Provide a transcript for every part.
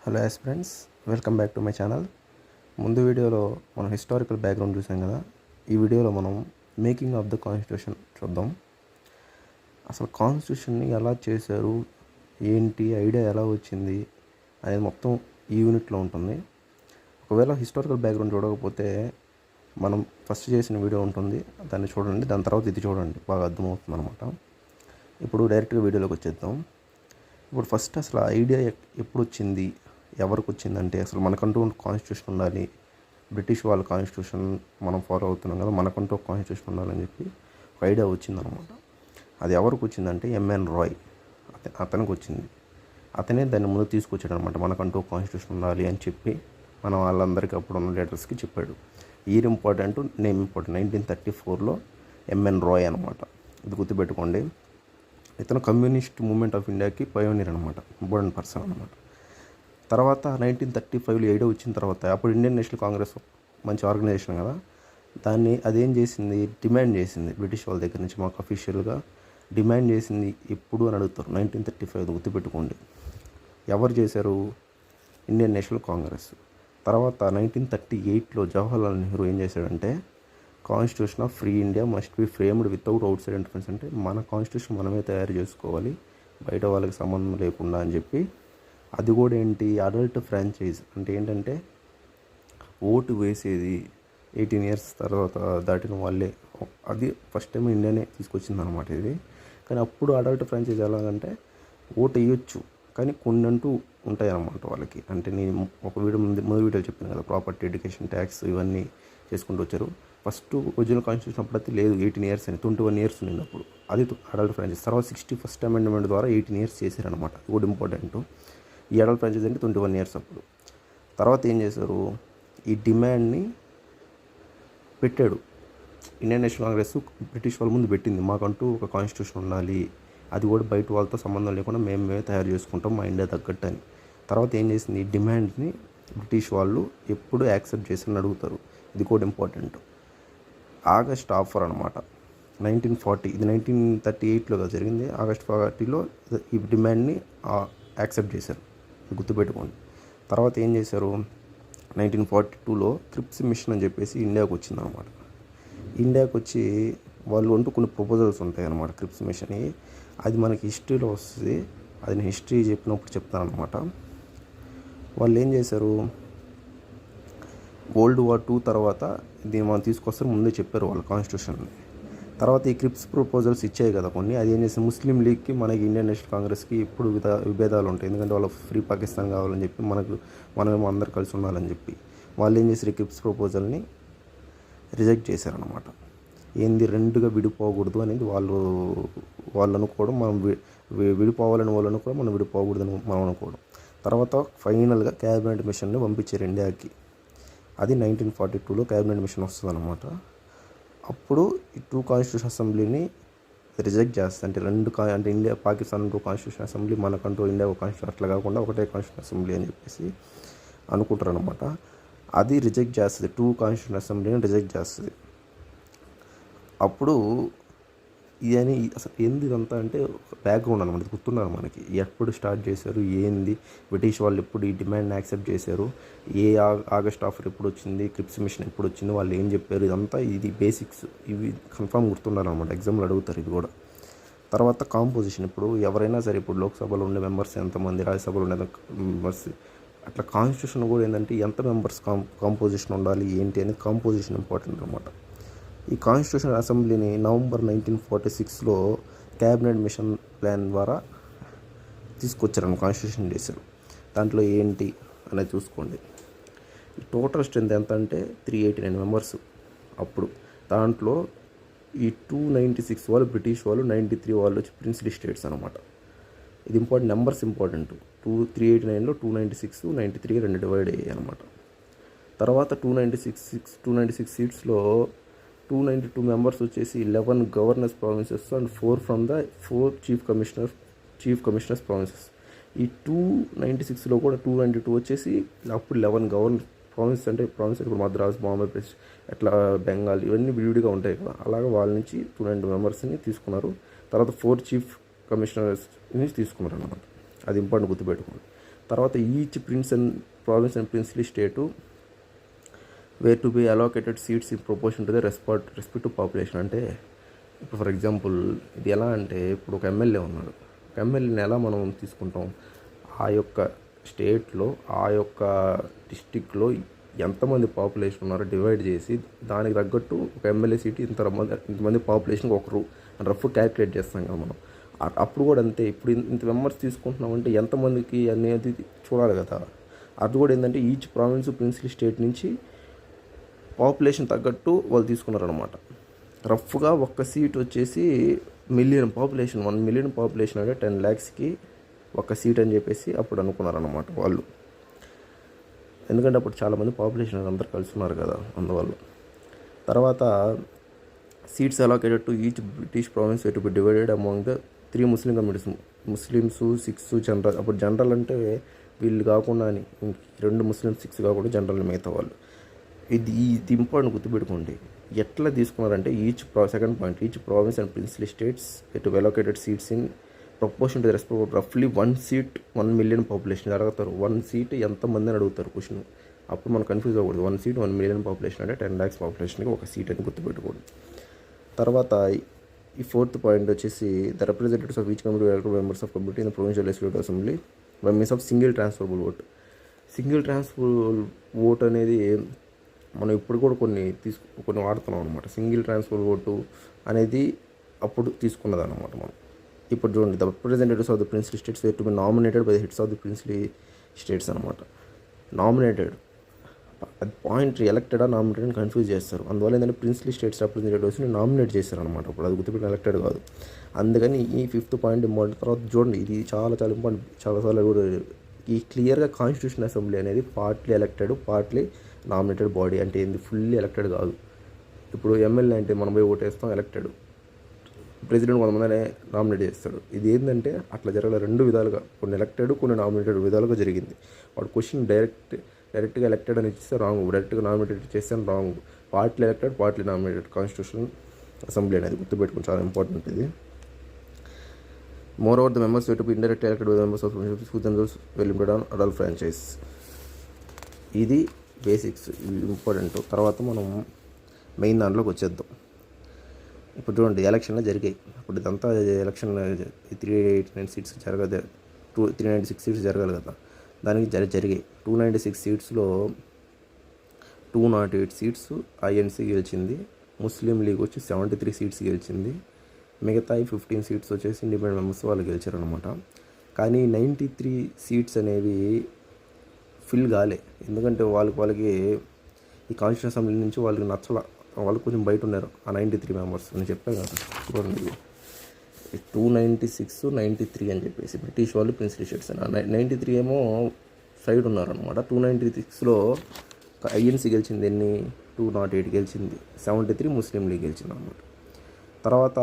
Hello friends, welcome back to my channel. ముందు వీడియోలో మనం హిస్టారికల్ బ్యాక్గ్రౌండ్ చూసాం కదా. ఈ వీడియోలో మనం మేకింగ్ ఆఫ్ ద కాన్స్టిట్యూషన్ చూద్దాం. అసలు కాన్స్టిట్యూషన్ని ఎలా చేశారు, ఏంటి ఐడియా ఎలా వచ్చింది అనేది మొత్తం ఈ యూనిట్లో ఉంటుంది. ఒకవేళ హిస్టారికల్ బ్యాక్గ్రౌండ్ చూడకపోతే మనం ఫస్ట్ చేసిన వీడియో ఉంటుంది, దాన్ని చూడండి. దాని తర్వాత ఇది చూడండి, బాగా అర్థమవుతుంది అనమాట. ఇప్పుడు డైరెక్ట్గా వీడియోలోకి వచ్చేద్దాం. ఇప్పుడు ఫస్ట్ అసలు ఐడియా ఎప్పుడు వచ్చింది, ఎవరికి వచ్చిందంటే, అసలు మనకంటూ కాన్స్టిట్యూషన్ ఉండాలి, బ్రిటిష్ వాళ్ళ కాన్స్టిట్యూషన్ మనం ఫాలో అవుతున్నాం కదా, మనకంటూ ఒక కాన్స్టిట్యూషన్ ఉండాలని చెప్పి ఒక ఐడియా వచ్చిందనమాట. అది ఎవరికి వచ్చిందంటే ఎంఎన్ రాయ్ అతనికి వచ్చింది. అతనే దాన్ని ముందు తీసుకొచ్చాడు అనమాట. మనకంటూ ఒక కాన్స్టిట్యూషన్ ఉండాలి అని చెప్పి మన వాళ్ళందరికీ అప్పుడు ఉన్న లీడర్స్కి చెప్పాడు. Year important, name important. 1934లో ఎంఎన్ రాయ్ అనమాట. ఇది గుర్తుపెట్టుకోండి. ఇతను కమ్యూనిస్ట్ మూవ్మెంట్ ఆఫ్ ఇండియాకి పయోనీర్ అనమాట, ఇంపార్టెంట్ పర్సన్ అనమాట. తర్వాత 1935లో ఐడియా వచ్చిన తర్వాత, అప్పుడు ఇండియన్ నేషనల్ కాంగ్రెస్ మంచి ఆర్గనైజేషన్ కదా, అదేం చేసింది, డిమాండ్ చేసింది బ్రిటిష్ వాళ్ళ దగ్గర నుంచి. మాకు అఫీషియల్గా డిమాండ్ చేసింది ఎప్పుడు అని అడుగుతారు. 1935 గుర్తుపెట్టుకోండి. ఎవరు చేశారు? Indian national Congress. తర్వాత 1938లో జవహర్లాల్ నెహ్రూ ఏం చేశాడంటే, constitution of free India must be framed without out side interference. అంటే మన కాన్స్టిట్యూషన్ మనమే తయారు చేసుకోవాలి, బయట వాళ్ళకి సంబంధం లేకుండా అని చెప్పి. అది కూడా ఏంటి, అడల్ట్ ఫ్రాంచైజ్. అంటే ఏంటంటే ఓటు వేసేది 18 years తర్వాత దాటిన వాళ్ళే. అది ఫస్ట్ టైం ఇండియానే తీసుకొచ్చింది అనమాట ఇది. కానీ అప్పుడు అడల్ట్ ఫ్రాంచైజ్ ఎలాగంటే ఓటు వేయొచ్చు, కానీ కొన్ని అంటూ ఉంటాయి అన్నమాట వాళ్ళకి. అంటే నేను ఒక ముందు వీడియో చెప్పాను కదా, ప్రాపర్టీ, ఎడ్యుకేషన్, ట్యాక్స్ ఇవన్నీ చేసుకుంటూ వచ్చారు. ఫస్ట్ ఒరిజినల్ కాన్స్టిట్యూషన్ అప్పుడైతే లేదు, 18 years అని, 21 years ఉండింది అప్పుడు. అది అడల్ట్ ఫ్రాంచైజ్. తర్వాత 61st amendment ద్వారా 18 years చేశారనమాట. ఇది కూడా ఇంపార్టెంట్. ఈ అడల్ట్ ఫ్రాంచైజ్ అంటే 21 years అప్పుడు. తర్వాత ఏం చేశారు, ఈ డిమాండ్ని పెట్టాడు ఇండియన్ నేషనల్ కాంగ్రెస్. బ్రిటిష్ వాళ్ళ ముందు పెట్టింది, మాకంటూ ఒక కాన్స్టిట్యూషన్ ఉండాలి, అది కూడా బయట వాళ్ళతో సంబంధం లేకుండా మేమే తయారు చేసుకుంటాం మా ఇండియా తగ్గట్టు అని. తర్వాత ఏం చేసింది, ఈ డిమాండ్ని బ్రిటిష్ వాళ్ళు ఎప్పుడు యాక్సెప్ట్ చేసి అడుగుతారు. ఇది కూడా ఇంపార్టెంట్. ఆగస్ట్ ఆఫర్ అనమాట, 1940. ఇది 1938లో జరిగింది. ఆగస్ట్ 40లో ఈ డిమాండ్ని యాక్సెప్ట్ చేశారు, గుర్తుపెట్టుకోండి. తర్వాత ఏం చేశారు, 1942లో క్రిప్స్ మిషన్ అని చెప్పేసి ఇండియాకు వచ్చిందనమాట. ఇండియాకు వచ్చి వాళ్ళు అంటూ కొన్ని ప్రపోజల్స్ ఉంటాయి అన్నమాట, క్రిప్స్ మిషన్. అది మనకి హిస్టరీలో వస్తుంది, అది నేను హిస్టరీ చెప్పినప్పుడు చెప్తాను అనమాట. వాళ్ళు ఏం చేశారు, World War II తర్వాత దీన్ని మనం తీసుకొస్తారు, ముందే చెప్పారు వాళ్ళు కాన్స్టిట్యూషన్ని. తర్వాత ఈ క్రిప్స్ ప్రపోజల్స్ ఇచ్చాయి కదా కొన్ని, అది ఏం చేస్తే ముస్లిం లీగ్కి మనకి ఇండియన్ నేషనల్ కాంగ్రెస్కి ఇప్పుడు విభేదాలు ఉంటాయి. ఎందుకంటే వాళ్ళు ఫ్రీ పాకిస్తాన్ కావాలని చెప్పి, మనమేమో అందరు కలిసి ఉండాలని చెప్పి వాళ్ళు ఏం చేశారు, ఈ క్రిప్స్ ప్రపోజల్ని రిజెక్ట్ చేశారనమాట. ఏంది, రెండుగా విడిపోకూడదు అనేది వాళ్ళు అనుకోవడం, మనం విడిపోవాలని వాళ్ళు అనుకోవడం, మనం విడిపోకూడదని మనం అనుకోవడం. తర్వాత ఫైనల్గా క్యాబినెట్ మిషన్ని పంపించారు ఇండియాకి. అది 1942లో క్యాబినెట్ మిషన్ వస్తుంది అనమాట. అప్పుడు ఈ 2 కాన్స్టిట్యూషన్ అసెంబ్లీని రిజెక్ట్ చేస్తుంది. అంటే అంటే ఇండియా పాకిస్తాన్ 2 కాన్స్టిట్యూషన్ అసెంబ్లీ, మనకంటూ ఇండియా ఒక కాన్స్టిట్యూషన్, అట్లా కాకుండా ఒకటే కాన్స్టిట్యూషన్ అసెంబ్లీ అని చెప్పేసి అనుకుంటారు అనమాట. అది రిజెక్ట్ చేస్తుంది, 2 కాన్స్టిట్యూషన్ అసెంబ్లీని రిజెక్ట్ చేస్తుంది. అప్పుడు ఇదని అసలు ఏంది ఇదంతా అంటే బ్యాక్గ్రౌండ్ అనమాట, గుర్తున్నారు మనకి. ఎప్పుడు స్టార్ట్ చేశారు, ఏంది, బ్రిటిష్ వాళ్ళు ఎప్పుడు ఈ డిమాండ్ని యాక్సెప్ట్ చేశారు, ఆగస్ట్ ఆఫర్ ఎప్పుడు వచ్చింది, క్రిప్స్ మిషన్ ఎప్పుడు వచ్చింది, వాళ్ళు ఏం చెప్పారు, ఇదంతా ఇది బేసిక్స్. ఇవి కన్ఫామ్ గుర్తున్నారు అనమాట, ఎగ్జామ్లో అడుగుతారు ఇది కూడా. తర్వాత కాంపోజిషన్. ఇప్పుడు ఎవరైనా సరే, ఇప్పుడు లోక్సభలో ఉండే మెంబర్స్ ఎంతమంది, రాజ్యసభలో ఉండే మెంబర్స్, అట్లా కాన్స్టిట్యూషన్ కూడా ఏంటంటే ఎంత మెంబర్స్ కాంపోజిషన్ ఉండాలి ఏంటి అనేది కాంపోజిషన్ ఇంపార్టెంట్ అనమాట. ఈ కాన్స్టిట్యూషన్ అసెంబ్లీని నవంబర్ 1946లో క్యాబినెట్ మిషన్ ప్లాన్ ద్వారా తీసుకొచ్చారని కాన్స్టిట్యూషన్ చేశారు. దాంట్లో ఏంటి అనేది చూసుకోండి. ఈ టోటల్ స్ట్రెంత్ ఎంత అంటే 389 members అప్పుడు. దాంట్లో ఈ 296 వాళ్ళు బ్రిటిష్ వాళ్ళు, 93 వాళ్ళు వచ్చి ప్రిన్స్లీ స్టేట్స్ అనమాట. ఇది ఇంపార్టెంట్, నెంబర్స్ ఇంపార్టెంట్. 389లో 296, 93 2 డివైడ్ అయ్యాయి అనమాట. తర్వాత 296 సీట్స్లో 292 members వచ్చేసి 11 governors provinces and 4 chief commissioners provinces. ఈ 296లో కూడా 292 వచ్చేసి అప్పుడు 11 గవర్నర్ ప్రావిన్స్. అంటే ప్రావిన్స్ ఇప్పుడు మద్రాస్, బాంబే, అట్లా బెంగాల్, ఇవన్నీ విడివిడిగా ఉంటాయి కదా, అలాగా వాళ్ళ నుంచి 292 members తీసుకున్నారు. తర్వాత 4 చీఫ్ కమిషనర్స్ నుంచి తీసుకున్నారు అనమాట. అది ఇంపార్టెంట్, గుర్తుపెట్టుకోండి. తర్వాత each prince and province and princely state were to be allocated seats in proportion to the respective population. అంటే ఇప్పుడు ఫర్ ఎగ్జాంపుల్ ఇది ఎలా అంటే, ఇప్పుడు ఒక ఎమ్మెల్యే ఉన్నాడు. ఒక ఎమ్మెల్యేని ఎలా మనం తీసుకుంటాం, ఆ యొక్క స్టేట్లో ఆ యొక్క డిస్టిక్లో ఎంతమంది పాపులేషన్ ఉన్నారో డివైడ్ చేసి దానికి తగ్గట్టు ఒక ఎమ్మెల్యే సీట్ ఇంతమంది పాపులేషన్కి ఒకరు రఫ్ క్యాలిక్యులేట్ చేస్తాం కదా మనం. అప్పుడు కూడా అంతే, ఇప్పుడు ఇంత మెంబర్స్ తీసుకుంటున్నామంటే ఎంతమందికి అనేది చూడాలి కదా. అది కూడా ఏంటంటే ఈచ్ ప్రావిన్స్ ప్రిన్సిపల్ స్టేట్ నుంచి పాపులేషన్ తగ్గట్టు వాళ్ళు తీసుకున్నారనమాట. రఫ్గా ఒక్క సీట్ వచ్చేసి మిలియన్ పాపులేషన్, 1 మిలియన్ పాపులేషన్ అంటే 10 lakhsకి ఒక సీట్ అని చెప్పేసి అప్పుడు అనుకున్నారన్నమాట వాళ్ళు. ఎందుకంటే అప్పుడు చాలామంది పాపులేషన్ అందరు కలిసి ఉన్నారు కదా, అందువల్ల. తర్వాత seats allocated to each British province to be divided among the 3 Muslim communities, Muslims 6 general. అప్పుడు జనరల్ అంటే వీళ్ళు కాకుండా 2 ముస్లిం 6 కాకుండా జనరల్ మిగతా వాళ్ళు. ఇది ఇంపార్టెంట్ గుర్తుపెట్టుకోండి. ఎట్లా తీసుకున్నారంటే second point, each province and principal states to allocated seats in proportion to the respect రఫ్లీ 1 seat 1 million పాపులేషన్ అడుగుతారు. 1 seat ఎంతమంది అని అడుగుతారు క్వశ్చన్. అప్పుడు మనం కన్ఫ్యూజ్ అవ్వకూడదు. 1 seat 1 million పాపులేషన్ అంటే 10 lakhs పాపులేషన్కి ఒక సీట్ అని గుర్తుపెట్టుకోండి. తర్వాత ఈ 4th పాయింట్ వచ్చేసి the representatives of each community elected members of community in the provincial legislative assembly by means of single transferable vote. Single transferable vote అనేది మనం ఇప్పుడు కూడా కొన్ని వాడుతున్నాం అనమాట. సింగిల్ ట్రాన్స్ఫర్ ఓటు అనేది అప్పుడు తీసుకున్నది అనమాట మనం. ఇప్పుడు చూడండి, the representatives of the princely states wear to be nominated by the heads of the princely states అనమాట. నామినేటెడ్ అది పాయింట్, ఎలక్టెడా నామినేటెడ్ అని కన్ఫ్యూజ్ చేస్తారు. అందువల్ల ఏంటంటే ప్రిన్స్లీ స్టేట్స్ రిప్రజెంటేటివ్స్ని నామినేట్ చేస్తారు అనమాట. అప్పుడు అది గుర్తుపెట్టిన ఎలక్టెడ్ కాదు. అందుకని ఈ 5th పాయింట్ ఇంపార్టెంట్. తర్వాత చూడండి, ఇది చాలా చాలా ఇంపార్టెంట్. చాలాసార్లు కూడా ఈ క్లియర్గా కాన్స్టిట్యూషన్ అసెంబ్లీ అనేది partly elected partly nominated body. అంటే ఏంది, ఫుల్లీ ఎలక్టెడ్ కాదు. ఇప్పుడు ఎమ్మెల్యే అంటే మనం పోయి ఓటేస్తాం, ఎలక్టెడ్. ప్రెసిడెంట్ కొంతమంది నామినేట్ చేస్తాడు. ఇది ఏంటంటే అట్లా జరగలేదు, 2 విధాలుగా, కొన్ని ఎలక్టెడ్ కొన్ని నామినేటెడ్ విధాలుగా జరిగింది. వాడు క్వశ్చన్ డైరెక్ట్గా ఎలక్టెడ్ అని ఇస్తే రాంగ్, డైరెక్ట్గా నామినేటెడ్ చేస్తే wrong. Partly elected partly nominated constitution assembly అనేది గుర్తుపెట్టుకుని చాలా ఇంపార్టెంట్ ఇది. More over the members to be indirectly elected by the members of who themselves will limited on adult franchise. ఇది బేసిక్స్, ఇంపార్టెంట్. తర్వాత మనం main దాంట్లోకి వచ్చేద్దాం. ఇప్పుడు చూడండి, ఎలక్షన్లు జరిగాయి. ఇప్పుడు ఇదంతా ఎలక్షన్ 389 సీట్స్ జరగదు, 396 సీట్స్ జరగాలి కదా, దానికి జరిగాయి. 296 సీట్స్లో 208 సీట్స్ ఐఎన్సీ గెలిచింది. ముస్లిం లీగ్ వచ్చి 73 సీట్స్ గెలిచింది. మిగతా 15 సీట్స్ వచ్చేసి ఇండిపెండెంట్ మెంబర్స్ వాళ్ళు గెలిచారనమాట. కానీ 93 సీట్స్ అనేవి ఫిల్ కాలే. ఎందుకంటే వాళ్ళకి ఈ కాన్స్టిట్యూషన్ అసెంబ్లీ నుంచి వాళ్ళకి నచ్చల, వాళ్ళు కొంచెం బయట ఉన్నారు. ఆ 93 మెంబర్స్ నేను చెప్పాను కదా, చూడండి 296 93 అని చెప్పేసి బ్రిటిష్ వాళ్ళు ప్రిన్స్లీ స్టేట్స్ అని. 93 ఏమో సైడ్ ఉన్నారనమాట. 296లో ఐఎన్సీ గెలిచింది, ఎన్ని 208 గెలిచింది, 73 ముస్లిం లీగ్ గెలిచింది అనమాట. తర్వాత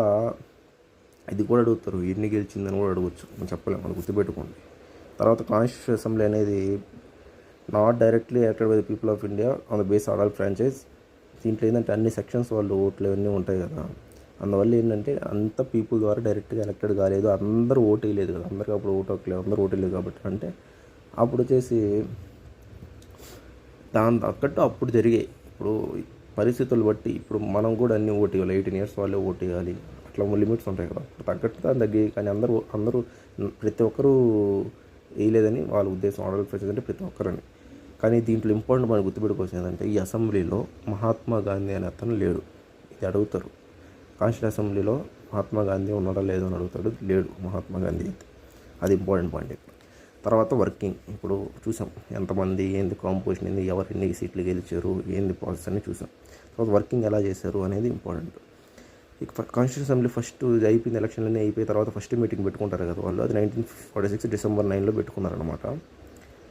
ఇది కూడా అడుగుతారు, ఎన్ని గెలిచిందని కూడా అడగచ్చు, మనం చెప్పలేము, అది గుర్తుపెట్టుకోండి. తర్వాత కాన్స్టిట్యూషన్ అసెంబ్లీ అనేది not directly elected by the people of India on the base adult franchise. దీంట్లో ఏంటంటే అన్ని సెక్షన్స్ వాళ్ళు ఓట్లు అవన్నీ ఉంటాయి కదా, అందువల్ల ఏంటంటే అంత పీపుల్ ద్వారా డైరెక్ట్గా ఎలక్టెడ్ కాలేదు, అందరూ ఓటు వేయలేదు కదా, అందరికీ అప్పుడు ఓటు హక్కులేదు, అందరూ ఓటు వేయలేదు కాబట్టి. అంటే అప్పుడు వచ్చేసి దాని తగ్గట్టు అప్పుడు జరిగాయి. ఇప్పుడు పరిస్థితులు బట్టి ఇప్పుడు మనం కూడా అన్ని ఓటు ఇవ్వాలి, 18 years వాళ్ళే ఓటు వేయాలి, అట్లా లిమిట్స్ ఉంటాయి కదా, అప్పుడు తగ్గట్టు దాని తగ్గాయి. కానీ అందరూ ప్రతి ఒక్కరూ వేయలేదని వాళ్ళ ఉద్దేశం, ఆర్డర్ ఫ్రాంచైజ్ అంటే ప్రతి ఒక్కరని. కానీ దీంట్లో ఇంపార్టెంట్ మనం గుర్తుపెట్టుకోవాల్సింది ఏంటంటే ఈ అసెంబ్లీలో మహాత్మా గాంధీ అనే అతను లేడు. ఇది అడుగుతారు, కాన్స్టిట్యూషన్ అసెంబ్లీలో మహాత్మా గాంధీ ఉన్నాడా లేదో అని అడుగుతాడు, లేడు మహాత్మా గాంధీ అయితే. అది ఇంపార్టెంట్ పాయింట్. తర్వాత వర్కింగ్, ఇప్పుడు చూసాం ఎంతమంది, ఏంది కాంపోజిషన్, ఏంది, ఎవరు ఎన్ని సీట్లు గెలిచారు, ఏంది ప్రాసెస్ అని చూసాం. తర్వాత వర్కింగ్ ఎలా చేశారు అనేది ఇంపార్టెంట్. ఇక కాన్స్టిట్యూషన్ అసెంబ్లీ ఫస్ట్ అయిపోయింది, ఎలక్షన్లన్నీ అయిపోయిన తర్వాత ఫస్ట్ మీటింగ్ పెట్టుకుంటారు కదా వాళ్ళు, అది 1946 December 9 పెట్టుకున్నారనమాట.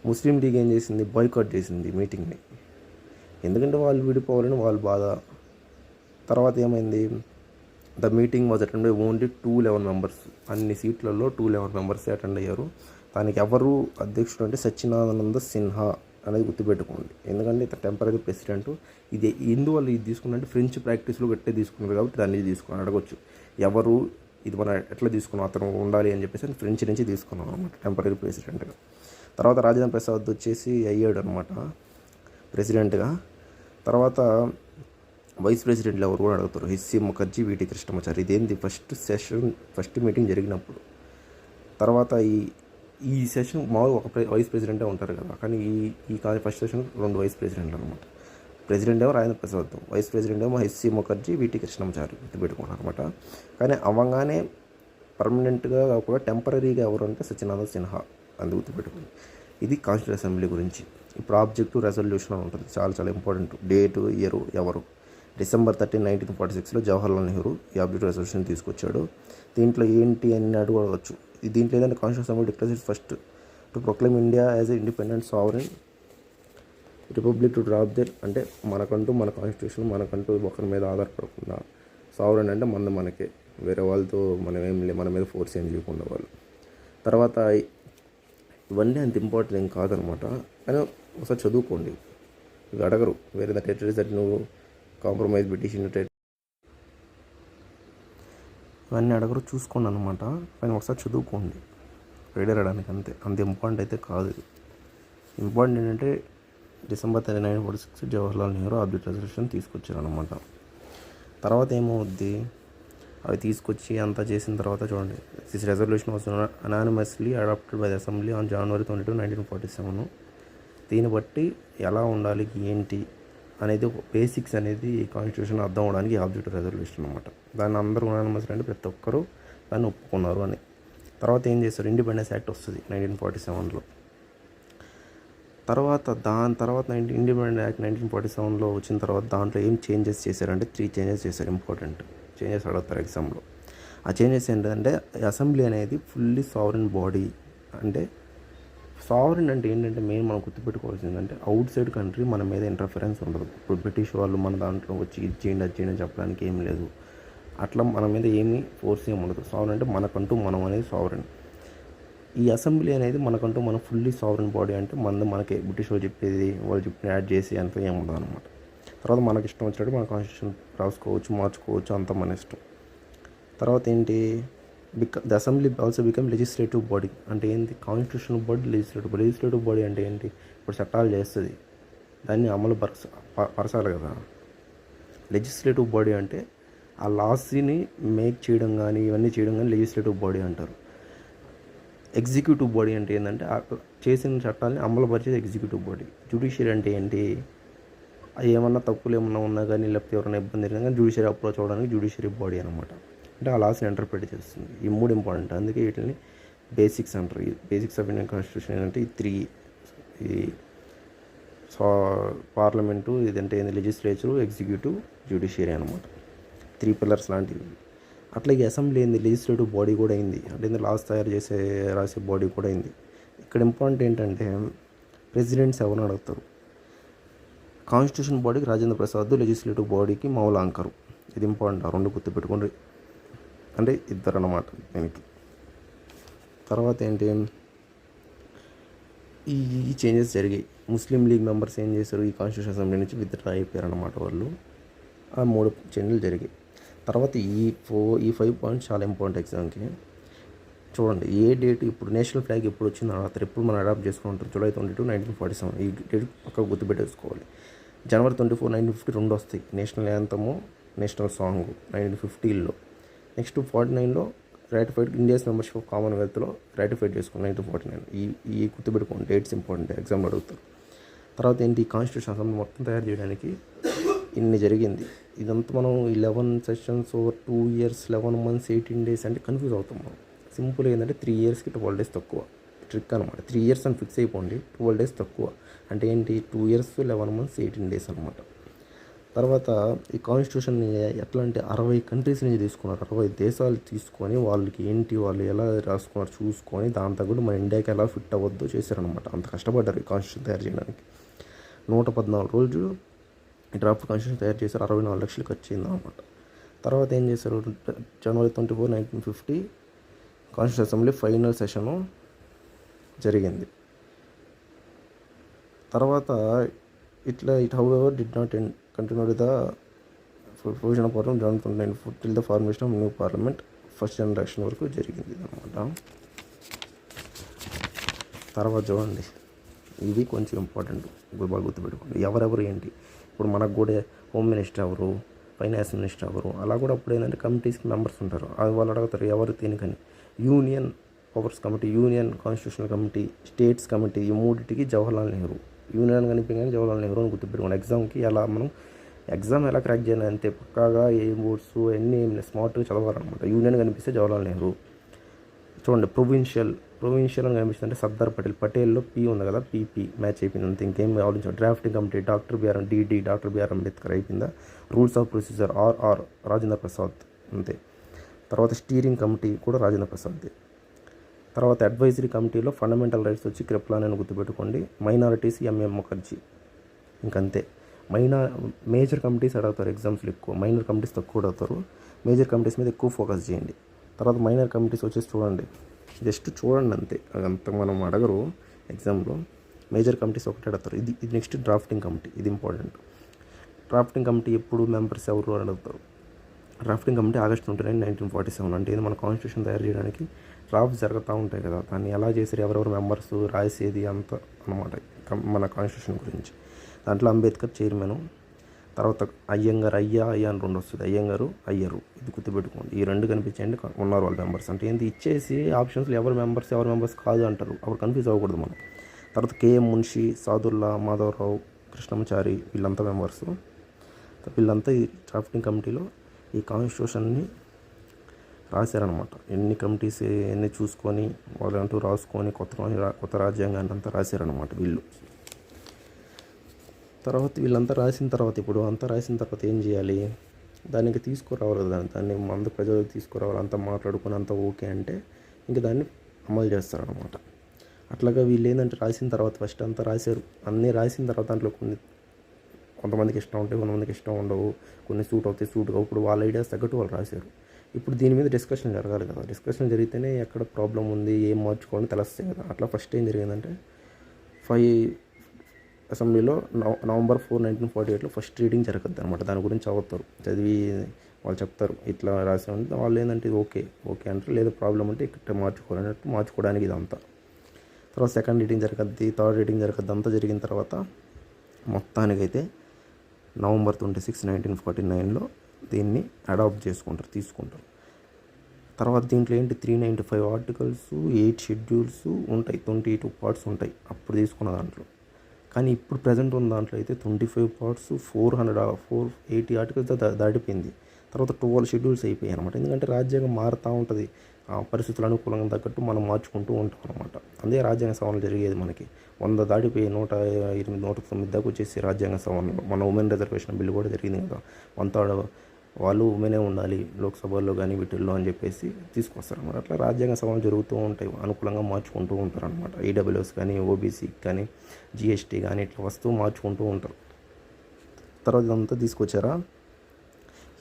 ముస్లిం లీగ్ ఏం చేసింది, బాయ్కాట్ చేసింది మీటింగ్ని, ఎందుకంటే వాళ్ళు విడిపోవాలని వాళ్ళ బాధ. తర్వాత ఏమైంది, the meeting was attend by only 211 members. అన్ని సీట్లలో 211 మెంబర్సే అటెండ్ అయ్యారు. దానికి ఎవరు అధ్యక్షుడు అంటే సచ్చిదానంద సిన్హా అనేది గుర్తుపెట్టుకోండి, ఎందుకంటే ఇతను టెంపరీ ప్రెసిడెంట్. ఇది ఎందువల్ల ఇది తీసుకున్నంటే ఫ్రెంచ్ ప్రాక్టీస్లో గట్టే తీసుకున్నారు కాబట్టి దాన్ని తీసుకుని అడగొచ్చు, ఎవరు ఇది మన ఎట్లా తీసుకున్నాం, అతను ఉండాలి అని చెప్పేసి ఫ్రెంచ్ నుంచి తీసుకున్నాం అనమాట టెంపరీ ప్రెసిడెంట్గా. తర్వాత రాజేంద్ర ప్రసాద్ వచ్చేసి అయ్యాడు అనమాట ప్రెసిడెంట్గా. తర్వాత వైస్ ప్రెసిడెంట్లు ఎవరు కూడా అడుగుతారు, హెచ్సి ముఖర్జీ, విటి కృష్ణమాచారి. ఇదేంటి ఫస్ట్ మీటింగ్ జరిగినప్పుడు. తర్వాత ఈ సెషన్ మామూలుగా ఒక వైస్ ప్రెసిడెంటే ఉంటారు కదా, కానీ ఈ ఫస్ట్ సెషన్ 2 వైస్ ప్రెసిడెంట్లు అనమాట. ప్రెసిడెంట్ ఏమో రాజేంద్ర ప్రసాద్, వైస్ ప్రెసిడెంట్ ఏమో హెచ్సి ముఖర్జీ, విటి కృష్ణమాచారి గుర్తుపెట్టుకున్నారు అనమాట. కానీ అవ్వగానే పర్మనెంట్గా కాకుండా టెంపరీగా ఎవరు అంటే సత్యనారాయణ సిన్హా, అది గుర్తుపెట్టుకుంది. ఇది కాన్స్టిట్యూషన్ అసెంబ్లీ గురించి. ఇప్పుడు ఆబ్జెక్టివ్ రెజల్యూషన్ అని ఉంటుంది, చాలా ఇంపార్టెంట్. డేటు, ఇయర్, ఎవరు. December 13, 1946లో జవహర్లాల్ నెహ్రూ ఈ ఆబ్జెక్టివ్ రెజల్యూషన్ తీసుకొచ్చాడు. దీంట్లో ఏంటి అని అడగవచ్చు. దీంట్లో ఏదంటే constitution assembly declares first to proclaim India as a independent sovereign republic to drop there, అంటే మనకంటూ మన కాన్స్టిట్యూషన్ మనకంటూ ఒకరి మీద ఆధారపడకుండా, సావరెన్ అంటే మనకే, వేరే వాళ్ళతో మన మీద ఫోర్స్ ఏం చేయకుండా వాళ్ళు. తర్వాత ఇవన్నీ అంత ఇంపార్టెంట్ ఏం కాదనమాట, కానీ ఒకసారి చదువుకోండి. ఇవి అడగరు, వేరే టెరిటరీస్ దట్ నువ్వు కాంప్రమైజ్ బ్రిటిష్ ఇండియన్, ఇవన్నీ అడగరు, చూసుకోండి అనమాట. కానీ ఒకసారి చదువుకోండి రీడర్ అడడానికి, అంత ఇంపార్టెంట్ అయితే కాదు. ఇంపార్టెంట్ ఏంటంటే December 13, 1946 Jawaharlal Nehru object resolution తీసుకొచ్చారనమాట. తర్వాత ఏమవుద్ది, అవి తీసుకొచ్చి అంతా చేసిన తర్వాత చూడండి, this resolution was unanimously adopted by the assembly on January 22, 1947. దీన్ని బట్టి ఎలా ఉండాలి ఏంటి అనేది బేసిక్స్ అనేది కాన్స్టిట్యూషన్ అర్థం అవడానికి ఆబ్జెక్ట్ రెజల్యూషన్ అనమాట. దాన్ని అందరూ అనానిమస్ అంటే ప్రతి ఒక్కరూ దాన్ని ఒప్పుకున్నారు అని. తర్వాత ఏం చేస్తారు, ఇండిపెండెన్స్ యాక్ట్ వస్తుంది 1947లో. దాని తర్వాత ఇండిపెండెన్స్ యాక్ట్ 1947లో వచ్చిన తర్వాత దాంట్లో ఏం చేంజెస్ చేశారంటే 3 చేంజెస్ చేశారు. ఇంపార్టెంట్ చేంజెస్ అడుగుతారు ఎగ్జామ్లో. ఆ చేంజెస్ ఏంటంటే అసెంబ్లీ అనేది ఫుల్లీ సావరెన్ బాడీ. అంటే సావరెన్ అంటే ఏంటంటే మెయిన్ మనం గుర్తుపెట్టుకోవాల్సింది ఏంటంటే అవుట్ సైడ్ కంట్రీ మన మీద ఇంటర్ఫరెన్స్ ఉండదు. ఇప్పుడు బ్రిటిష్ వాళ్ళు మన దాంట్లో వచ్చి ఇది చేయండి చెప్పడానికి ఏం లేదు, అట్లా మన మీద ఏమీ ఫోర్స్ ఏమి ఉండదు. సావరెన్ అంటే మనకంటూ మనం అనేది సావరెన్. ఈ అసెంబ్లీ అనేది మనకంటూ మనం ఫుల్లీ సావరెన్ బాడీ, అంటే మనకే బ్రిటిష్ వాళ్ళు చెప్పేది వాళ్ళు చెప్పిన యాడ్ చేసి అంత ఏమి ఉండదు అనమాట. తర్వాత మనకి ఇష్టం వచ్చినట్టు మన కాన్స్టిట్యూషన్ రాసుకోవచ్చు, మార్చుకోవచ్చు, అంత మన ఇష్టం. తర్వాత ఏంటి, the assembly also become legislative body. అంటే ఏంటి, కాన్స్టిట్యూషనల్ బాడీ, లెజిస్లేటివ్ బాడీ అంటే ఏంటి, ఇప్పుడు చట్టాలు చేస్తుంది, దాన్ని అమలు పరచాలి కదా. లెజిస్లేటివ్ బాడీ అంటే ఆ లాస్ని మేక్ చేయడం కానీ ఇవన్నీ చేయడం కానీ లెజిస్లేటివ్ బాడీ అంటారు. ఎగ్జిక్యూటివ్ బాడీ అంటే ఏంటంటే చేసిన చట్టాలని అమలుపరిచేది ఎగ్జిక్యూటివ్ బాడీ. జ్యుడిషియరీ అంటే ఏంటి, ఏమన్నా తప్పులు ఏమన్నా ఉన్నా కానీ లేకపోతే ఎవరైనా ఇబ్బంది జరిగినా కానీ జ్యుడిషియరీ అప్రోచ్ అవ్వడానికి జ్యుడిషియరీ బాడీ అనమాట. అంటే ఆ లాస్ని ఇంటర్ప్రిట్ చేస్తుంది. ఈ 3 ఇంపార్టెంట్, అందుకే వీటిని బేసిక్స్ అంటారు. ఈ బేసిక్స్ ఆఫ్ ఇండియన్ కాన్స్టిట్యూషన్ ఏంటంటే ఈ 3, ఈ పార్లమెంటు, ఇదంటే ఏంది లెజిస్లేచరు, ఎగ్జిక్యూటివ్, జ్యుడిషియరీ అనమాట. 3 పిల్లర్స్ లాంటివి. అట్లా ఈ అసెంబ్లీ ఏంది లెజిస్లేటివ్ బాడీ కూడా అయింది, అంటే లాస్ తయారు రాసే బాడీ కూడా అయింది. ఇక్కడ ఇంపార్టెంట్ ఏంటంటే ప్రెసిడెంట్స్ ఎవరిని అడుగుతారు, కాన్స్టిట్యూషన్ బాడీకి రాజేంద్ర ప్రసాద్, లెజిస్లేటివ్ బాడీకి మౌలాంకరు. ఇది ఇంపార్టెంట్, ఆ 2 గుర్తుపెట్టుకోండి. అంటే ఇద్దరు అన్నమాట దీనికి. తర్వాత ఏంటి, ఈ చేంజెస్ జరిగాయి. ముస్లిం లీగ్ మెంబర్స్ ఏం చేశారు, ఈ కాన్స్టిట్యూషన్ అసెంబ్లీ నుంచి విత్డ్రా అయిపోయారు అన్నమాట వాళ్ళు. ఆ 3 చేంజ్లు జరిగాయి. తర్వాత ఈ 5 పాయింట్స్ చాలా ఇంపార్టెంట్ ఎగ్జామ్కి. చూడండి, ఏ డేట్, ఇప్పుడు నేషనల్ ఫ్లాగ్ ఎప్పుడు వచ్చింది అడతారు, ఎప్పుడు మనం అడాప్ట్ చేసుకుంటాం, July 22, 1947. ఈ డేట్ పక్కకు గుర్తుపెట్టేసుకోవాలి. January 24, 1950 2 వస్తాయి, నేషనల్ యాంథము, నేషనల్ సాంగ్ 1950లో. నెక్స్ట్ 49లో రాటిఫైడ్ ఇండియాస్ మెంబర్షిప్ ఆఫ్ కామన్వెల్త్లో రాటిఫైడ్ చేసుకున్నాం 1949. ఈ గుర్తుపెట్టుకోండి, డేట్స్ ఇంపార్టెంట్, ఎగ్జామ్లో అడుగుతారు. తర్వాత ఏంటి, కాన్స్టిట్యూషన్ అసెంబ్లీ మొత్తం తయారు చేయడానికి ఇన్ని జరిగింది. ఇదంతా మనం 11 sessions over 2 years, 11 months, 18 days అంటే కన్ఫ్యూజ్ అవుతాం మనం. సింపుల్ ఏంటంటే 3 yearsకి 12 days తక్కువ, ట్రిక్ అనమాట. 3 years అని ఫిక్స్ అయిపోండి, 12 days తక్కువ. అంటే ఏంటి, 2 years, 11 months, 18 days అనమాట. తర్వాత ఈ కాన్స్టిట్యూషన్ ఎట్లా అంటే 60 కంట్రీస్ నుంచి తీసుకున్నారు, 60 దేశాలు తీసుకొని వాళ్ళకి ఏంటి, వాళ్ళు ఎలా రాసుకున్నారు చూసుకొని దాని తగ్గట్టు మన ఇండియాకి ఎలా ఫిట్ అవ్వద్దో చేశారనమాట. అంత కష్టపడ్డారు ఈ కాన్స్టిట్యూషన్ తయారు చేయడానికి. 114 రోజులు ఈ డ్రాఫ్ట్ కాన్స్టిట్యూషన్ తయారు చేశారు, 64 లక్షలు ఖర్చు అయింది అనమాట. తర్వాత ఏం చేశారు, January 24, 1950 constitution assembly final session జరిగింది. తర్వాత it however did not continue with the provision of parliament January 29 till the formation of new parliament first generation వరకు జరిగింది అనమాట. తర్వాత చూడండి, ఇది కొంచెం ఇంపార్టెంట్, బాగా గుర్తుపెట్టుకోండి. ఎవరెవరు ఏంటి, ఇప్పుడు మనకు కూడా హోమ్ మినిస్టర్ ఎవరు, ఫైనాన్స్ మినిస్టర్ ఎవరు, అలా కూడా అప్పుడు ఏంటంటే కమిటీస్కి మెంబర్స్ ఉంటారు. అది వాళ్ళు అడుగుతారు ఎవరు దేనికని. Union powers committee, union constitutional committee, states committee, ఈ మూడింటికి జవహర్లాల్ నెహ్రూ. యూనియన్ కనిపించగానే జవహర్లాల్ నెహ్రూ అని గుర్తుపెట్టుకోండి. ఎగ్జామ్కి ఎలా మనం ఎగ్జామ్ ఎలా క్రాక్ చేయాలి అంతే పక్కాగా ఏ బోర్డ్స్ అన్నీ స్మార్ట్గా చదవాలన్నమాట. యూనియన్ కనిపిస్తే జవహర్లాల్ నెహ్రూ. చూడండి, ప్రొవిన్షియల్ అని కనిపిస్తుంటే సర్దార్ పటేల్లో పీ ఉంది కదా, పీపీ మ్యాచ్ అయిపోయింది అంతే, ఇంకేం ఆలోచించాలి. Drafting committee doctor BR Ambedkar అయిపోయిందా. Rules of procedure RR Rajendra Prasad అంతే. తర్వాత స్టీరింగ్ కమిటీ కూడా రాజేంద్ర ప్రసాద్ది. తర్వాత అడ్వైజరీ కమిటీలో ఫండమెంటల్ రైట్స్ వచ్చి కృపలాని అని గుర్తుపెట్టుకోండి. మైనారిటీస్ ఎంఎం ముఖర్జీ. ఇంకంతే. మేజర్ కమిటీస్ అడుగుతారు ఎగ్జామ్స్లో ఎక్కువ, మైనర్ కమిటీస్ తక్కువ అడుగుతారు. మేజర్ కమిటీస్ మీద ఎక్కువ ఫోకస్ చేయండి. తర్వాత మైనర్ కమిటీస్ వచ్చేసి చూడండి, జస్ట్ చూడండి అంతే, అదంతా మనం అడగరు ఎగ్జామ్లో. మేజర్ కమిటీస్ ఒకటి అడుగుతారు. ఇది నెక్స్ట్ డ్రాఫ్టింగ్ కమిటీ, ఇది ఇంపార్టెంట్. డ్రాఫ్టింగ్ కమిటీ ఎప్పుడు మెంబర్స్ ఎవరు అని అడుగుతారు. Drafting committee August 29, 1947. అంటే ఇది మన కాన్స్టిట్యూషన్ తయారు చేయడానికి డ్రాఫ్ట్స్ జరుగుతూ ఉంటాయి కదా, దాన్ని ఎలా చేశారు, ఎవరెవరు మెంబర్స్ రాసేది అంత అన్నమాట మన కాన్స్టిట్యూషన్ గురించి. దాంట్లో అంబేద్కర్ చైర్మన్. తర్వాత అయ్యంగారు, అయ్యా అని రెండు వస్తుంది, అయ్యంగారు అయ్యరు, ఇది గుర్తుపెట్టుకోండి. ఈ రెండు కనిపించండి ఉన్నారు వాళ్ళ మెంబర్స్. అంటే ఏంటి ఇచ్చేసి ఆప్షన్స్లో ఎవరు మెంబర్స్ కాదు అంటారు, అప్పుడు కన్ఫ్యూజ్ అవ్వకూడదు మనం. తర్వాత కేఎం మున్షి, సాదుల్లా, మాధవరావు, కృష్ణమాచారి, వీళ్ళంతా మెంబర్స్. వీళ్ళంతా ఈ డ్రాఫ్టింగ్ కమిటీలో ఈ కాన్స్టిట్యూషన్ని రాశారనమాట. ఎన్ని కమిటీస్ ఎన్ని చూసుకొని వాళ్ళంటూ రాసుకొని కొత్త రాజ్యాంగాన్ని అంతా రాశారనమాట వీళ్ళు. తర్వాత వీళ్ళంతా రాసిన తర్వాత, ఇప్పుడు అంతా రాసిన తర్వాత ఏం చేయాలి, దానికి తీసుకురావాలి కదా, దాన్ని అందరు ప్రజలకు తీసుకురావాలి, అంతా మాట్లాడుకొని అంతా ఓకే అంటే ఇంక దాన్ని అమలు చేస్తారనమాట. అట్లాగా వీళ్ళు ఏంటంటే రాసిన తర్వాత ఫస్ట్ అంతా రాశారు, అన్నీ రాసిన తర్వాత దాంట్లో కొంతమందికి ఇష్టం ఉంటాయి, కొంతమందికి ఇష్టం ఉండవు, కొన్ని సూట్ అవుతాయి, సూట్ కావు. ఇప్పుడు వాళ్ళ ఐడియాస్ తగ్గట్టు వాళ్ళు రాశారు. ఇప్పుడు దీని మీద డిస్కషన్ జరగాలి కదా, డిస్కషన్ జరిగితేనే ఎక్కడ ప్రాబ్లం ఉంది, ఏం మార్చుకోవాలని తెలుస్తాయి కదా. అట్లా ఫస్ట్ ఏం జరిగిందంటే 5 అసెంబ్లీలో November 4, 1948 ఫస్ట్ రీడింగ్ జరగద్దు అనమాట. దాని గురించి చదువుతారు, చదివి వాళ్ళు చెప్తారు ఇట్లా రాసామంటే వాళ్ళు ఏంటంటే ఇది ఓకే అంటారు, లేదా ప్రాబ్లం అంటే ఇక్కడ మార్చుకోవాలన్నట్టు మార్చుకోవడానికి ఇదంతా. తర్వాత సెకండ్ రీడింగ్ జరగద్ది, థర్డ్ రీడింగ్ జరగద్ది. అంతా జరిగిన తర్వాత మొత్తానికైతే November 26, 1949లో దీన్ని అడాప్ట్ తీసుకుంటారు. తర్వాత దీంట్లో ఏంటి 395 ఆర్టికల్స్, 8 షెడ్యూల్స్ ఉంటాయి, 22 పార్ట్స్ ఉంటాయి అప్పుడు తీసుకున్న దాంట్లో. కానీ ఇప్పుడు ప్రజెంట్ ఉన్న దాంట్లో అయితే 25 పార్ట్స్, 480 ఆర్టికల్స్ దాటిపోయింది. తర్వాత 12 షెడ్యూల్స్ అయిపోయాయి అనమాట. ఎందుకంటే రాజ్యాంగం మారుతూ ఉంటుంది, పరిస్థితులు అనుకూలంగా తగ్గట్టు మనం మార్చుకుంటూ ఉంటాం అనమాట. అదే రాజ్యాంగ సవరణ జరిగేది మనకి 100 దాటిపోయి 108, 109 దాకా వచ్చేసి రాజ్యాంగ సవరణలో. మన ఉమెన్ రిజర్వేషన్ బిల్లు కూడా జరిగింది కదా, 1/3 వాళ్ళు ఉమెనే ఉండాలి లోక్సభలో కానీ వీటిల్లో అని చెప్పేసి తీసుకొస్తారు అనమాట. అట్లా రాజ్యాంగ సవరణ జరుగుతూ ఉంటాయి, అనుకూలంగా మార్చుకుంటూ ఉంటారు అనమాట. ఈడబ్ల్యూఎస్ కానీ, ఓబీసీ కానీ, జిఎస్టీ కానీ ఇట్లా వస్తూ మార్చుకుంటూ ఉంటారు. తర్వాత ఇదంతా తీసుకొచ్చారా,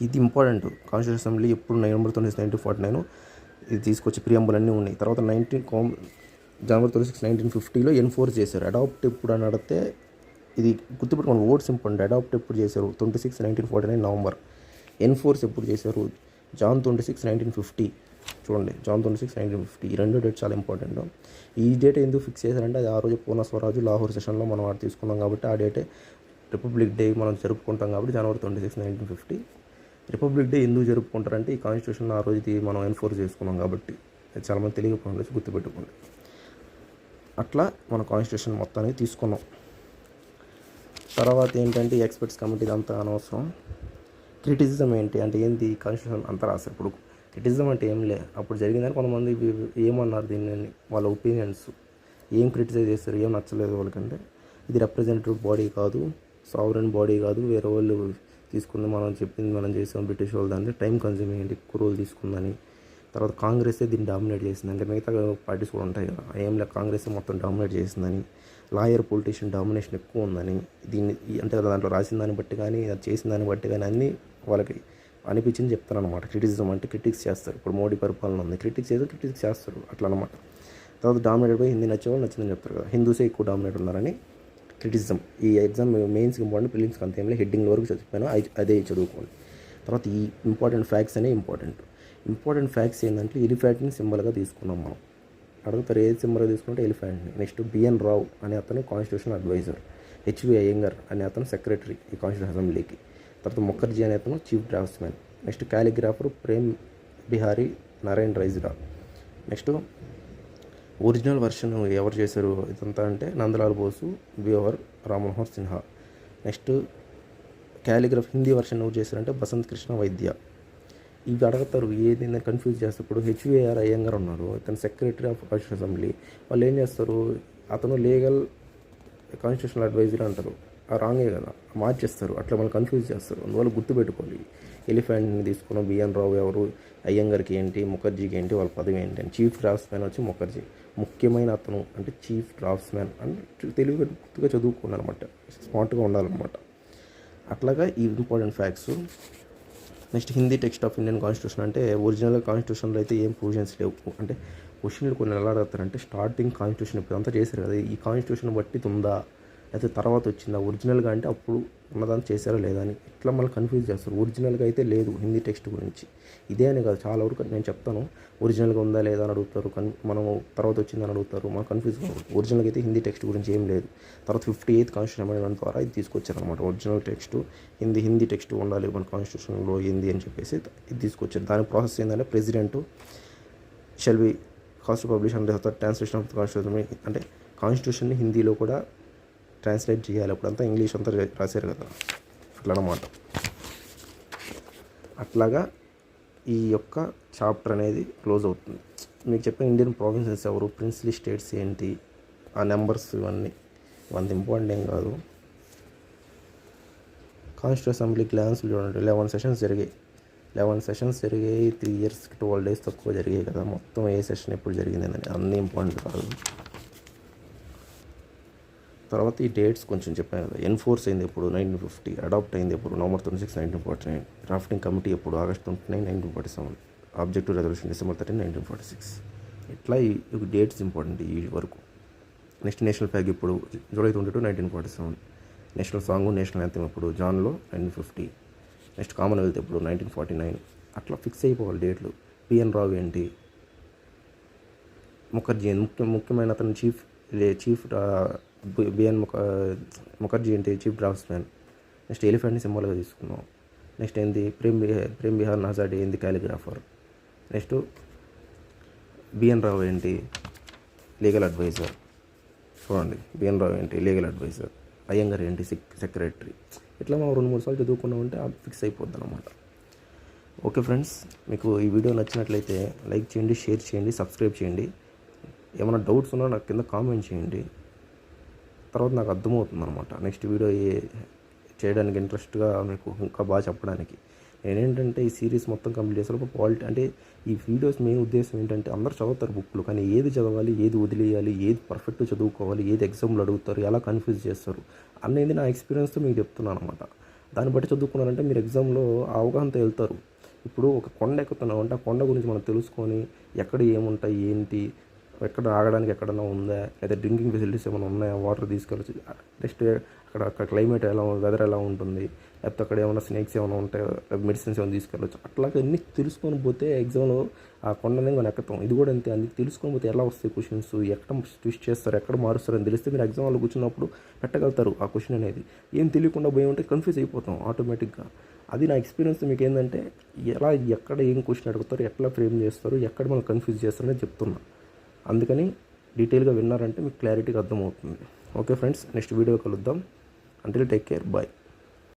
ఇది ఇంపార్టెంట్. కాన్స్టిట్యూషన్ అసెంబ్లీ ఎప్పుడు November 26, 1949 ఇది తీసుకొచ్చి ప్రియంబుల్ అన్నీ ఉన్నాయి. తర్వాత January 26, 1950లో ఎన్ఫోర్స్ చేశారు. అడాప్ట్ ఎప్పుడు అని అడిగితే ఇది గుర్తుపెట్టుకోండి, ఓట్స్ ఇంపార్టెంట్. అడాప్ట్ ఎప్పుడు చేశారు 26, 1949 November. ఎన్ఫోర్స్ ఎప్పుడు చేశారు June 26, 1950. చూడండి, June 26, 1950. ఈ రెండు డేట్ చాలా ఇంపార్టెంట్. ఈ డేట్ ఎందుకు ఫిక్స్ చేశారంటే అది ఆ రోజు పూర్ణ స్వరాజు లాహోర్ సెషన్లో మనం వాడు తీసుకున్నాం కాబట్టి ఆ డేటే రిపబ్లిక్ డే మనం జరుపుకుంటాం కాబట్టి January 26, 1950. రిపబ్లిక్ డే ఎందుకు జరుపుకుంటారంటే ఈ కాన్స్టిట్యూషన్ ఆ రోజుది మనం ఎన్ఫోర్స్ చేసుకున్నాం కాబట్టి. అది చాలామంది తెలియకపోయింది, గుర్తుపెట్టుకోండి. అట్లా మన కాన్స్టిట్యూషన్ మొత్తానికి తీసుకున్నాం. తర్వాత ఏంటంటే ఎక్స్పర్ట్స్ కమిటీ అంతా అనవసరం. క్రిటిసిజం ఏంటి అంటే ఏంటి, కాన్స్టిట్యూషన్ అంతా రాశారు. ఇప్పుడు క్రిటిసిజం అంటే ఏం లే, అప్పుడు జరిగిందని కొంతమంది ఏమన్నారు దీన్ని, వాళ్ళ ఒపీనియన్స్ ఏం క్రిటిసైజ్ చేస్తారు, ఏం నచ్చలేదు వాళ్ళకంటే. ఇది రిప్రజెంటేటివ్ బాడీ కాదు, సావరెన్ బాడీ కాదు, వేరే వాళ్ళు తీసుకుంది, మనం చెప్పింది మనం చేసాం, బ్రిటిష్ వాళ్ళు దాన్ని టైం కన్జ్యూమింగ్ ఏంటి ఎక్కువ రోజులు తీసుకుందని. తర్వాత కాంగ్రెసే దీన్ని డామినేట్ చేసింది, అంటే మిగతా పార్టీస్ కూడా ఉంటాయి కదా, ఏం లేదు కాంగ్రెసే మొత్తం డామినేట్ చేసిందని, లాయర్ పొలిటీషియన్ డామినేషన్ ఎక్కువ ఉందని. దీన్ని అంటే దాంట్లో రాసిన దాన్ని బట్టి కానీ అది చేసిన దాన్ని బట్టి కానీ అన్నీ వాళ్ళకి అనిపించింది చెప్తారు అనమాట. క్రిటిసిజం అంటే క్రిటిక్స్ చేస్తారు. ఇప్పుడు మోడీ పరిపాలన ఉంది, క్రిటిక్స్ చేస్తారు అట్లా అనమాట. తర్వాత డామినేట్ పోయి హిందీ నచ్చేవాళ్ళు నచ్చిందని చెప్తారు కదా, హిందూసే ఎక్కువ డామినేట్ ఉన్నారని క్రిటిసిజం. ఈ ఎగ్జామ్ మెయిన్స్కి ఇంపార్టెంట్, ప్రిలిమ్స్కి అంత ఏం లేదు, హెడ్డింగ్ వరకు చదివిపోయినా అదే చదువుకోండి. తర్వాత ఈ ఇంపార్టెంట్ ఫ్యాక్ట్స్ ఫ్యాక్ట్స్ ఏంటంటే ఎలిఫెంట్ని సింబల్గా తీసుకున్నాం మనం. అడుగుతారు ఏది సింబల్ తీసుకుంటే ఎలిఫెంట్ని. నెక్స్ట్ బిఎన్ రావు అనే అతను కాన్స్టిట్యూషన్ అడ్వైజర్, హెచ్వి అయ్యంగర్ అనే అతను సెక్రటరీ ఈ కాన్స్టిట్యూషన్ అసెంబ్లీకి, తర్వాత ముఖర్జీ అనే అతను chief draftsmen, next calligrapher Prem Behari Narain Raizada. Next original version ఎవరు చేశారు ఇదంతా అంటే Nandalal Bose, Beohar Rammanohar Sinha. Next calligraph Hindi version ఎవరు చేశారంటే బసంత్ కృష్ణ వైద్య. ఇవి అడుగుతారు ఏదైనా కన్ఫ్యూజ్ చేస్తారు. ఇప్పుడు హెచ్విఆర్ అయ్యంగార్ ఉన్నారు, ఇతను సెక్రటరీ ఆఫ్ కాన్స్టిట్యూషన్ అసెంబ్లీ. వాళ్ళు ఏం చేస్తారు, అతను లీగల్ కాన్స్టిట్యూషనల్ అడ్వైజర్ అంటారు, ఆ రాంగే కదా, మార్చేస్తారు. అట్లా మనం కన్ఫ్యూజ్ చేస్తారు. అందువల్ల గుర్తుపెట్టుకోవాలి. ఎలిఫెంట్ని తీసుకున్న బిఎన్ రావు ఎవరు, అయ్యంగార్కి ఏంటి, ముఖర్జీకి ఏంటి, వాళ్ళ పదవి ఏంటి అని. చీఫ్ డ్రాఫ్ట్స్మెన్ వచ్చి ముఖర్జీ, ముఖ్యమైన అతను అంటే చీఫ్ డ్రాఫ్ట్స్మెన్ అంటే తెలుగుగా గుర్తుగా చదువుకున్నారనమాట, స్మార్ట్గా ఉండాలన్నమాట. అట్లాగా ఈ important facts. Next Hindi text of Indian constitution అంటే ఒరిజినల్ కాన్స్టిట్యూషన్లో అయితే ఏం ప్రొవిజన్స్ లేవు. అంటే క్వశ్చన్లు కొన్ని ఎలా అడుగుతారంటే స్టార్టింగ్ కాన్స్టిట్యూషన్ ఇప్పుడు అంతా చేశారు కదా, ఈ కాన్స్టిట్యూషన్ బట్టి ఉందా అయితే తర్వాత వచ్చిందా, ఒరిజినల్గా అంటే అప్పుడు ఉన్నదాన్ని చేశారా లేదా అని ఇట్లా మళ్ళీ కన్ఫ్యూజ్ చేస్తారు. ఒరిజినల్గా అయితే లేదు హిందీ టెక్స్ట్ గురించి. ఇదే అని కాదు, చాలా వరకు నేను చెప్తాను ఒరిజినల్గా ఉందా లేదా అని అడుగుతారు, మనము తర్వాత వచ్చిందని అడుగుతారు, మనం కన్ఫ్యూజ్ కాదు. ఒరిజినల్గా అయితే హిందీ టెక్స్ట్ గురించి ఏం లేదు. తర్వాత 58th కాన్స్టిట్యూషన్ అమెండ్మెంట్ ద్వారా ఇది తీసుకొచ్చారనమాట. ఒరిజినల్ టెక్స్ట్ హిందీ టెక్స్ట్ ఉండాలి మన కాన్స్టిట్యూషన్లో ఏంది అని చెప్పేసి ఇది తీసుకొచ్చారు. దాని ప్రాసెస్ ఏంటంటే president shall be cost publish and translation of the constitution, అంటే కాన్స్టిట్యూషన్ని హిందీలో కూడా ట్రాన్స్లేట్ చేయాలి. అప్పుడంతా ఇంగ్లీష్ అంతా రాశారు కదా, అట్లా అన్నమాట. అట్లాగా ఈ యొక్క చాప్టర్ అనేది క్లోజ్ అవుతుంది. మీకు చెప్పిన ఇండియన్ ప్రావిన్సెస్ ఎవరు, ప్రిన్స్లీ స్టేట్స్ ఏంటి, ఆ నెంబర్స్ ఇవన్నీ అంత ఇంపార్టెంట్ ఏం కాదు. కాన్స్టిట్యూషన్ అసెంబ్లీ గ్లాన్స్ చూడండి, 11 సెషన్స్ జరిగాయి. 3 years 12 days తక్కువ జరిగాయి కదా. మొత్తం ఏ సెషన్ ఎప్పుడు జరిగిందని అన్నీ ఇంపార్టెంట్ కాదు. తర్వాత ఈ డేట్స్ కొంచెం చెప్పాను కదా. ఎన్ఫోర్స్ అయింది ఎప్పుడు 1950, అడాప్ట్ అయింది ఎప్పుడు November 26, 1949, డ్రాఫ్టింగ్ కమిటీ ఎప్పుడు August 29, 1947, ఆబ్జెక్టివ్ రెజల్యూషన్ December 13, 1946. ఇట్లా ఈ డేట్స్ ఇంపార్టెంట్ ఈ వరకు. నెక్స్ట్ నేషనల్ ఫ్లాగ్ ఇప్పుడు July 22, 1947. National song national anthem ఎప్పుడు జాన్లో 1950. నెక్స్ట్ కామన్వెల్త్ ఎప్పుడు 1949. అట్లా ఫిక్స్ అయిపోవాలి డేట్లు. బిఎన్ రావు ఏంటి, ముఖర్జీ ముఖ్యమైన అతను చీఫ్ బిఎన్ ముఖర్జీ ఏంటి, చీఫ్ డ్రాఫ్ట్స్మెన్. నెక్స్ట్ ఎలిఫెంట్ని సింబల్గా తీసుకున్నాం. నెక్స్ట్ ఏంది ప్రేమ్ బిహార్ నాజాడే ఏంది, కాలిగ్రాఫర్. నెక్స్ట్ బిఎన్ రావు ఏంటి, లీగల్ అడ్వైజర్. చూడండి బిఎన్ రావు ఏంటి, లీగల్ అడ్వైజర్. అయ్యంగార్ ఏంటి, సెక్రటరీ. ఇట్లా మనం 2-3 సార్లు చదువుకున్నామంటే అది ఫిక్స్ అయిపోద్ది అనమాట. ఓకే ఫ్రెండ్స్, మీకు ఈ వీడియో నచ్చినట్లయితే లైక్ చేయండి, షేర్ చేయండి, సబ్స్క్రైబ్ చేయండి. ఏమైనా డౌట్స్ ఉన్నా నాకు కింద కామెంట్ చేయండి. తర్వాత నాకు అర్థమవుతుంది అనమాట నెక్స్ట్ వీడియో చేయడానికి, ఇంట్రెస్ట్గా మీకు ఇంకా బాగా చెప్పడానికి. నేనేంటంటే ఈ సిరీస్ మొత్తం కంప్లీట్ చేసేటప్పుడు అంటే ఈ వీడియోస్ మెయిన్ ఉద్దేశం ఏంటంటే అందరూ చదువుతారు బుక్లు, కానీ ఏది చదవాలి, ఏది వదిలేయాలి, ఏది పర్ఫెక్ట్ చదువుకోవాలి, ఏది ఎగ్జామ్లో అడుగుతారు, ఎలా కన్ఫ్యూజ్ చేస్తారు అనేది నా ఎక్స్పీరియన్స్తో మీకు చెప్తున్నాను అనమాట. దాన్ని బట్టి చదువుకున్నారంటే మీరు ఎగ్జామ్లో ఆ అవగాహనతో వెళ్తారు. ఇప్పుడు ఒక కొండ ఎక్కుతున్నాం అంటే ఆ కొండ గురించి మనం తెలుసుకొని ఎక్కడ ఏముంటాయి ఏంటి, ఎక్కడ ఆగడానికి ఎక్కడైనా ఉందా, లేదా డ్రింకింగ్ ఫెసిలిటీస్ ఏమైనా ఉన్నాయా, వాటర్ తీసుకెళ్ళచ్చు. నెక్స్ట్ అక్కడ క్లైమేట్ ఎలా, వెదర్ ఎలా ఉంటుంది, లేకపోతే అక్కడ ఏమైనా స్నేక్స్ ఏమైనా ఉంటాయో, మెడిసిన్స్ ఏమైనా తీసుకెళ్ళచ్చు. అట్లాగే అన్నీ తెలుసుకొని పోతే ఎగ్జామ్లో ఆ కొండనే మనం ఎక్కుతాం. ఇది కూడా అంతే, అన్ని తెలుసుకొని పోతే ఎలా వస్తాయి క్వశ్చన్స్, ఎక్కడ ట్విస్ట్ చేస్తారు, ఎక్కడ మారుస్తారు అని తెలిస్తే మీరు ఎగ్జామ్లో కూర్చున్నప్పుడు పెట్టగలుగుతారు ఆ క్వశ్చన్ అనేది. ఏం తెలియకుండా పోయి ఉంటే కన్ఫ్యూజ్ అయిపోతాం ఆటోమేటిక్గా. అది నా ఎక్స్పీరియన్స్. మీకు ఏంటంటే ఎలా, ఎక్కడ ఏం క్వశ్చన్ అడుగుతారు, ఎట్లా ఫ్రేమ్ చేస్తారు, ఎక్కడ మనం కన్ఫ్యూజ్ చేస్తారని చెప్తున్నా. అందుకని డీటెయిల్గా విన్నారంటే మీకు క్లారిటీగా అర్థమవుతుంది. ఓకే ఫ్రెండ్స్, నెక్స్ట్ వీడియో కలుద్దాం. Until take care, bye.